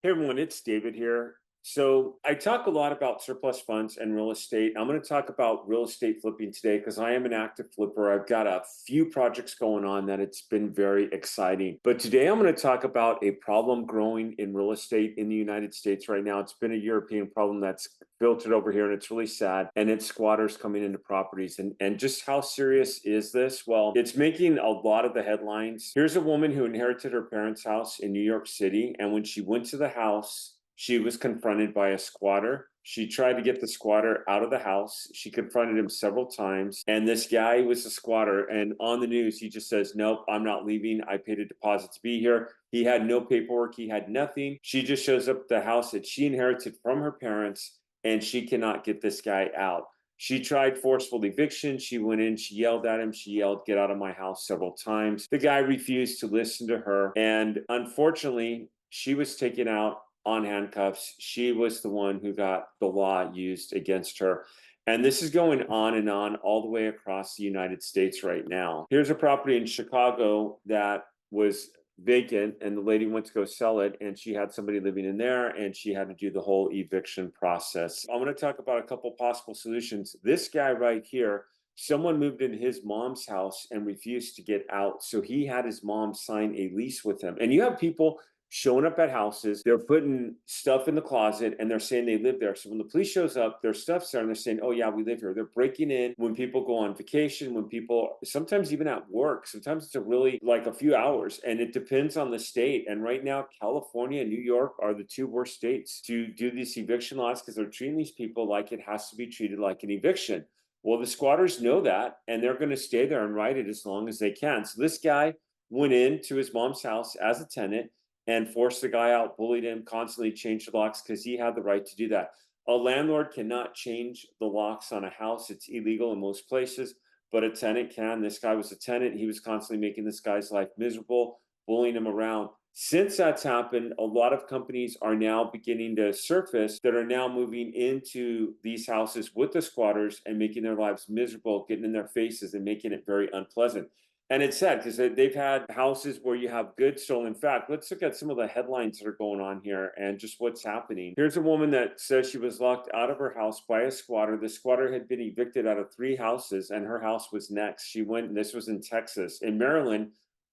Hey everyone, it's David here. So I talk a lot about surplus funds and real estate. I'm going to talk about real estate flipping today because I am an active flipper. I've got a few projects going on that it's been very exciting. But today I'm going to talk about a problem growing in real estate in the United States right now. It's been a European problem that's filtered over here and it's really sad. And it's squatters coming into properties. And just how serious is this? Well, it's making a lot of the headlines. Here's a woman who inherited her parents' house in New York City. And when she went to the house, she was confronted by a squatter. She tried to get the squatter out of the house. She confronted him several times. And this guy was a squatter. And on the news, he just says, nope, I'm not leaving. I paid a deposit to be here. He had no paperwork. He had nothing. She just shows up at the house that she inherited from her parents, and she cannot get this guy out. She tried forceful eviction. She went in, she yelled at him. She yelled, get out of my house several times. The guy refused to listen to her. And unfortunately, she was taken out on handcuffs. She was the one who got the law used against her. And this is going on and on all the way across the United States right now. Here's a property in Chicago that was vacant, and the lady went to go sell it, and she had somebody living in there, and she had to do the whole eviction process. I'm going to talk about a couple possible solutions. This guy right here, someone moved into his mom's house and refused to get out, so he had his mom sign a lease with him. And you have people showing up at houses, they're putting stuff in the closet and they're saying they live there. So when the police shows up, their stuff's there and they're saying, oh yeah, we live here. They're breaking in when people go on vacation, when people, sometimes even at work, sometimes it's a really like a few hours, and it depends on the state. And right now, California and New York are the two worst states to do these eviction laws because they're treating these people like it has to be treated like an eviction. Well, the squatters know that, and they're going to stay there and ride it as long as they can. So this guy went into his mom's house as a tenant and forced the guy out, bullied him, constantly changed the locks because he had the right to do that. A landlord cannot change the locks on a house. It's illegal in most places, but a tenant can. This guy was a tenant. He was constantly making this guy's life miserable, bullying him around. Since that's happened, a lot of companies are now beginning to surface that are now moving into these houses with the squatters and making their lives miserable, getting in their faces and making it very unpleasant. And it's sad because they've had houses where you have goods stolen. In fact, let's look at some of the headlines that are going on here and just what's happening. Here's a woman that says she was locked out of her house by a squatter. The squatter had been evicted out of 3 houses, and her house was next. She went, and this was in Texas. In Maryland,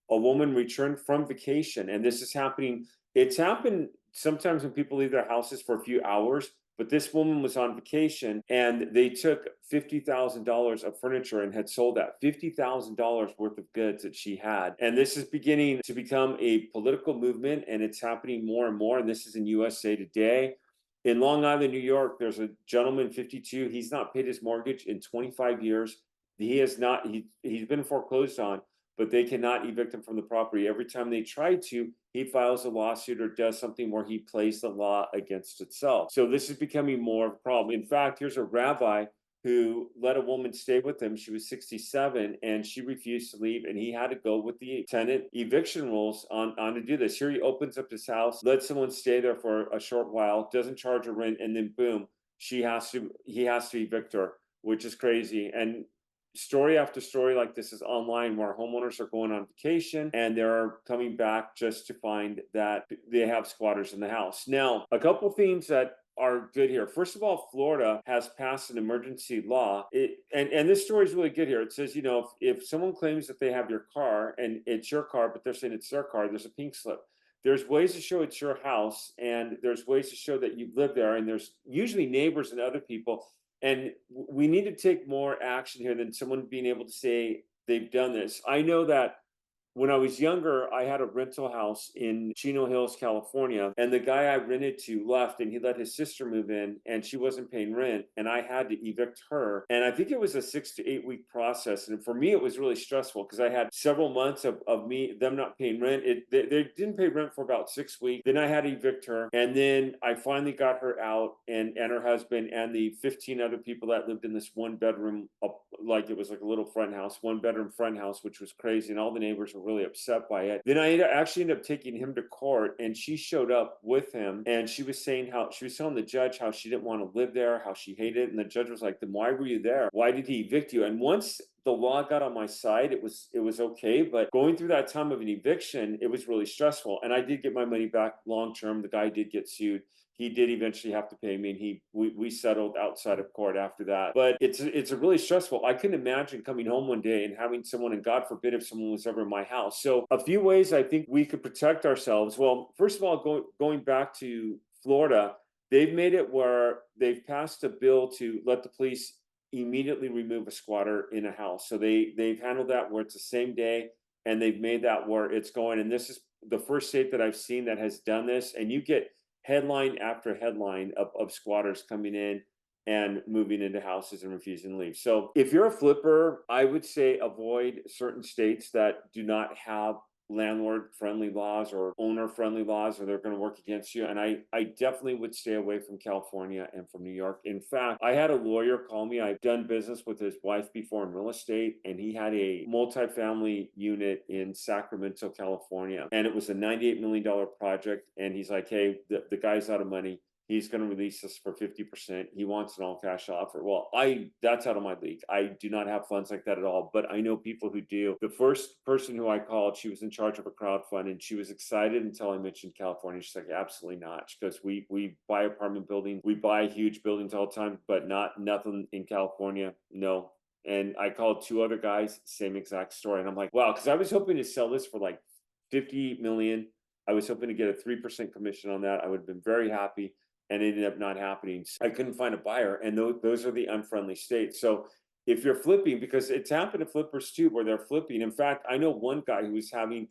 a woman returned from vacation, and this is happening. It's happened sometimes when people leave their houses for a few hours, but this woman was on vacation and they took $50,000 of furniture and had sold that $50,000 worth of goods that she had. And this is beginning to become a political movement, and it's happening more and more. And this is in USA Today. In Long Island, New York, there's a gentleman, 52. He's not paid his mortgage in 25 years. He has not, he's been foreclosed on, but they cannot evict him from the property. Every time they try to, he files a lawsuit or does something where he plays the law against itself. So this is becoming more of a problem. In fact, here's a rabbi who let a woman stay with him. She was 67 and she refused to leave, and he had to go with the tenant eviction rules on to do this. Here he opens up his house, lets someone stay there for a short while, doesn't charge her rent, and then boom, he has to evict her, which is crazy. And story after story like this is online where homeowners are going on vacation and they're coming back just to find that they have squatters in the house. Now, a couple themes that are good here. First of all, Florida has passed an emergency law. And this story is really good here. It says, if someone claims that they have your car and it's your car, but they're saying it's their car, there's a pink slip. There's ways to show it's your house, and there's ways to show that you've lived there, and there's usually neighbors and other people. And we need to take more action here than someone being able to say they've done this. I know that when I was younger, I had a rental house in Chino Hills, California, and the guy I rented to left, and he let his sister move in, and she wasn't paying rent, and I had to evict her. And I think it was a 6 to 8 week process, and for me, it was really stressful because I had several months of them not paying rent. They didn't pay rent for about 6 weeks. Then I had to evict her, and then I finally got her out, and her husband and the 15 other people that lived in this one bedroom, like it was like a little front house, 1 bedroom front house, which was crazy, and all the neighbors were really upset by it. Then I actually ended up taking him to court, and she showed up with him, and she was saying how she was telling the judge how she didn't want to live there, how she hated it. And the judge was like, then why were you there? Why did he evict you? And once the law got on my side. It was okay, but going through that time of an eviction, it was really stressful. And I did get my money back long term. The guy did get sued. He did eventually have to pay me, and we settled outside of court after that. But it's a really stressful. I couldn't imagine coming home one day and having someone, and God forbid if someone was ever in my house. So a few ways I think we could protect ourselves. Well, first of all, going back to Florida, they've made it where they've passed a bill to let the police immediately remove a squatter in a house. So they've handled that where it's the same day, and they've made that where it's going. And this is the first state that I've seen that has done this. And you get headline after headline of squatters coming in and moving into houses and refusing to leave. So if you're a flipper, I would say avoid certain states that do not have landlord friendly laws or owner friendly laws, or they're going to work against you. And I definitely would stay away from California and from New York. In fact, I had a lawyer call me. I've done business with his wife before in real estate, and he had a multifamily unit in Sacramento, California, and it was a $98 million project. And he's like, hey, the guy's out of money. He's going to release us for 50%. He wants an all cash offer. Well, that's out of my league. I do not have funds like that at all, but I know people who do. The first person who I called, she was in charge of a crowdfund, and she was excited until I mentioned California. She's like, absolutely not. She goes, we buy apartment buildings, we buy huge buildings all the time, but nothing in California. No. And I called two other guys, same exact story. And I'm like, wow, because I was hoping to sell this for like 50 million. I was hoping to get a 3% commission on that. I would have been very happy, and it ended up not happening. I couldn't find a buyer, and those are the unfriendly states. So if you're flipping, because it's happened to flippers too, where they're flipping. In fact, I know one guy who was having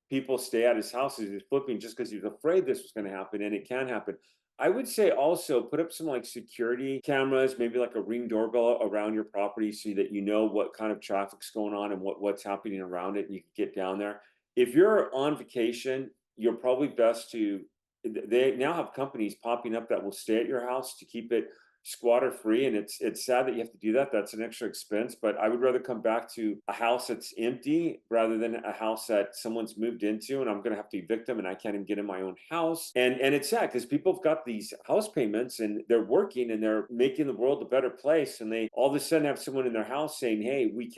people stay at his house as he's flipping just because he was afraid this was going to happen, and it can happen. I would say also put up some like security cameras, maybe like a Ring doorbell around your property so that you know what kind of traffic's going on and what's happening around it, and you can get down there. If you're on vacation, you're probably best to, they now have companies popping up that will stay at your house to keep it squatter free, and it's sad that you have to do that. That's an extra expense, but I would rather come back to a house that's empty rather than a house that someone's moved into and I'm going to have to evict them and I can't even get in my own house. And it's sad because people have got these house payments and they're working and they're making the world a better place, and they all of a sudden have someone in their house saying, hey, you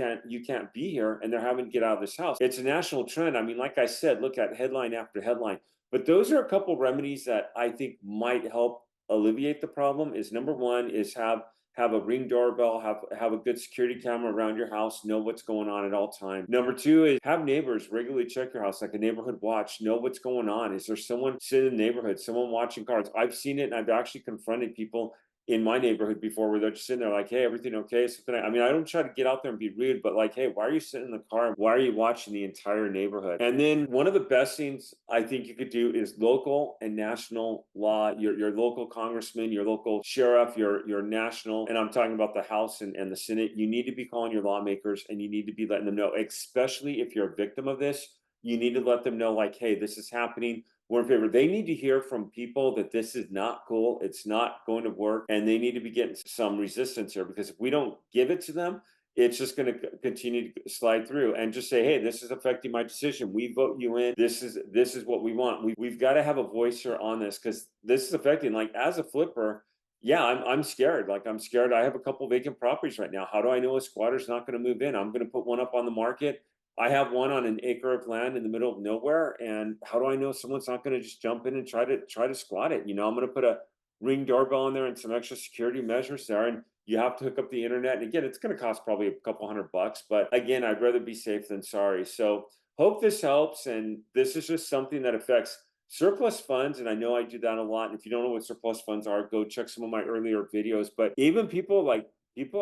can't be here, and they're having to get out of this house. It's a national trend. I mean, like I said, look at headline after headline. But those are a couple remedies that I think might help alleviate the problem. Is number one is have a Ring doorbell, have a good security camera around your house, know what's going on at all times. Number two is have neighbors regularly check your house, like a neighborhood watch, know what's going on. Is there someone sitting in the neighborhood, someone watching cars? I've seen it, and I've actually confronted people in my neighborhood before where they're just sitting there like, hey, everything okay? Something. I mean, I don't try to get out there and be rude, but like, hey, why are you sitting in the car? Why are you watching the entire neighborhood? And then one of the best things I think you could do is local and national law. Your local congressman, your local sheriff, your national, and I'm talking about the House and the Senate. You need to be calling your lawmakers, and you need to be letting them know, especially if you're a victim of this. You need to let them know, like, hey, this is happening. We're in favor. They need to hear from people that this is not cool. It's not going to work. And they need to be getting some resistance here, because if we don't give it to them, it's just going to continue to slide through, and just say, hey, this is affecting my decision. We vote you in. This is what we want. We've got to have a voice here on this, because this is affecting, like, as a flipper. Yeah, I'm scared. Like, I'm scared. I have a couple vacant properties right now. How do I know a squatter's not going to move in? I'm going to put one up on the market. I have one on an acre of land in the middle of nowhere, and how do I know someone's not going to just jump in and try to squat it? I'm going to put a Ring doorbell in there and some extra security measures there, and you have to hook up the internet. And again, it's going to cost probably a couple $100, but again, I'd rather be safe than sorry. So hope this helps, and this is just something that affects surplus funds, and I know I do that a lot. And if you don't know what surplus funds are, go check some of my earlier videos. But even people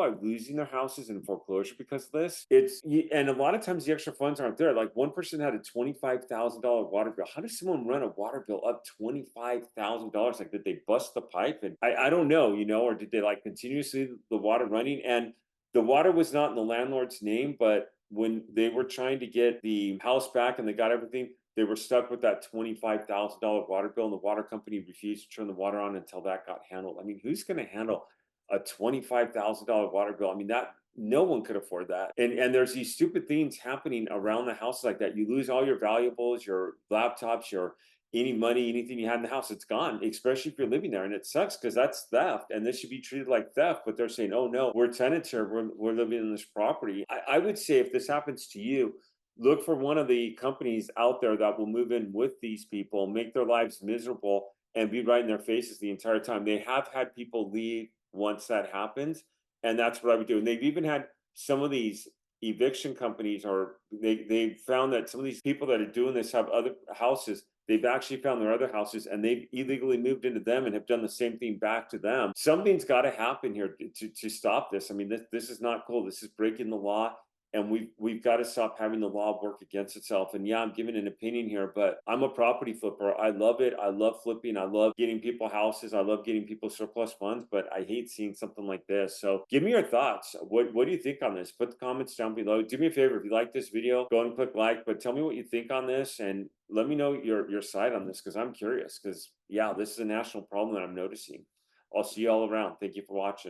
are losing their houses in foreclosure because of this. And a lot of times the extra funds aren't there. Like, one person had a $25,000 water bill. How does someone run a water bill up $25,000? Like, did they bust the pipe? And I don't know, or did they like continuously the water running? And the water was not in the landlord's name, but when they were trying to get the house back and they got everything, they were stuck with that $25,000 water bill, and the water company refused to turn the water on until that got handled. I mean, who's going to handle a $25,000 water bill? I mean, that no one could afford that. And there's these stupid things happening around the house like that. You lose all your valuables, your laptops, your any money, anything you had in the house, it's gone, especially if you're living there. And it sucks because that's theft and this should be treated like theft. But they're saying, oh no, we're tenants here. We're living in this property. I would say if this happens to you, look for one of the companies out there that will move in with these people, make their lives miserable, and be right in their faces the entire time. They have had people leave once that happens. And that's what I would do. And they've even had some of these eviction companies, or they found that some of these people that are doing this have other houses. They've actually found their other houses and they've illegally moved into them and have done the same thing back to them. Something's got to happen here to stop this. I mean, this is not cool. This is breaking the law, and we've got to stop having the law work against itself. And yeah, I'm giving an opinion here, but I'm a property flipper. I love it. I love flipping. I love getting people houses. I love getting people surplus funds, but I hate seeing something like this. So give me your thoughts. What do you think on this? Put the comments down below. Do me a favor, if you like this video, go and click like, but tell me what you think on this and let me know your side on this, because I'm curious. Because yeah, this is a national problem that I'm noticing. I'll see you all around. Thank you for watching.